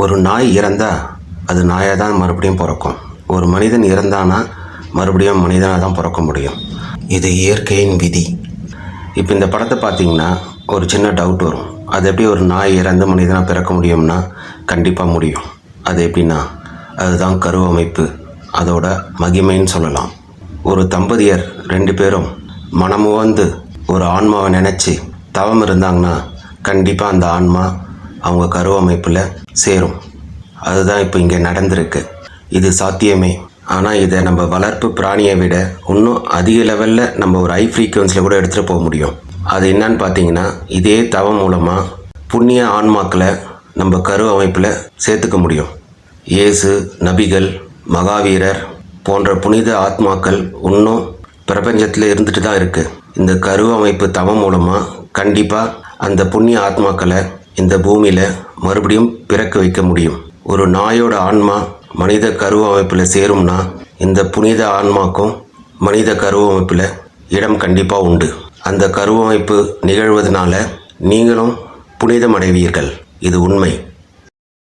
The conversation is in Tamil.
ஒரு நாய் இறந்தால் அது நாயாக தான் மறுபடியும் பிறக்கும். ஒரு மனிதன் இறந்தானா மறுபடியும் மனிதனாக தான் பிறக்க முடியும். இது இயற்கையின் விதி. இப்போ இந்த படத்தை பார்த்தீங்கன்னா ஒரு சின்ன டவுட் வரும். அது எப்படி ஒரு நாய் இறந்து மனிதனாக பிறக்க முடியும்னா கண்டிப்பாக முடியும். அது எப்படின்னா அதுதான் கருவமைப்பு, அதோட மகிமைன்னு சொல்லலாம். ஒரு தம்பதியர் 2 பேரும் மனமுவந்து ஒரு ஆன்மாவை நினச்சி தவம் இருந்தாங்கன்னா கண்டிப்பாக அந்த ஆன்மா அவங்க கருவமைப்பில் சேரும். அதுதான் இப்போ இங்கே நடந்திருக்கு. இது சாத்தியமே. ஆனால் இதை நம்ம வளர்ப்பு பிராணியை விட இன்னும் அதிக லெவலில் நம்ம ஒரு ஹை ஃப்ரீக்குவன்சியில் கூட எடுத்துகிட்டு போக முடியும். அது என்னன்னு பார்த்தீங்கன்னா, இதே தவம் மூலமாக புண்ணிய ஆன்மாக்களை நம்ம கரு அமைப்பில் சேர்த்துக்க முடியும். இயேசு, நபிகள், மகாவீரர் போன்ற புனித ஆத்மாக்கள் இன்னும் பிரபஞ்சத்தில் இருந்துட்டு தான் இருக்குது. இந்த கரு அமைப்பு தவம் மூலமாக கண்டிப்பாக அந்த புண்ணிய ஆத்மாக்களை இந்த பூமியில் மறுபடியும் பிறக்க வைக்க முடியும். ஒரு நாயோட ஆன்மா மனித கருவ அமைப்பில் சேரும்னா இந்த புனித ஆன்மாக்கும் மனித கருவ அமைப்பில் இடம் கண்டிப்பாக உண்டு. அந்த கருவமைப்பு நிகழ்வதனால நீங்களும் புனிதமடைவீர்கள். இது உண்மை.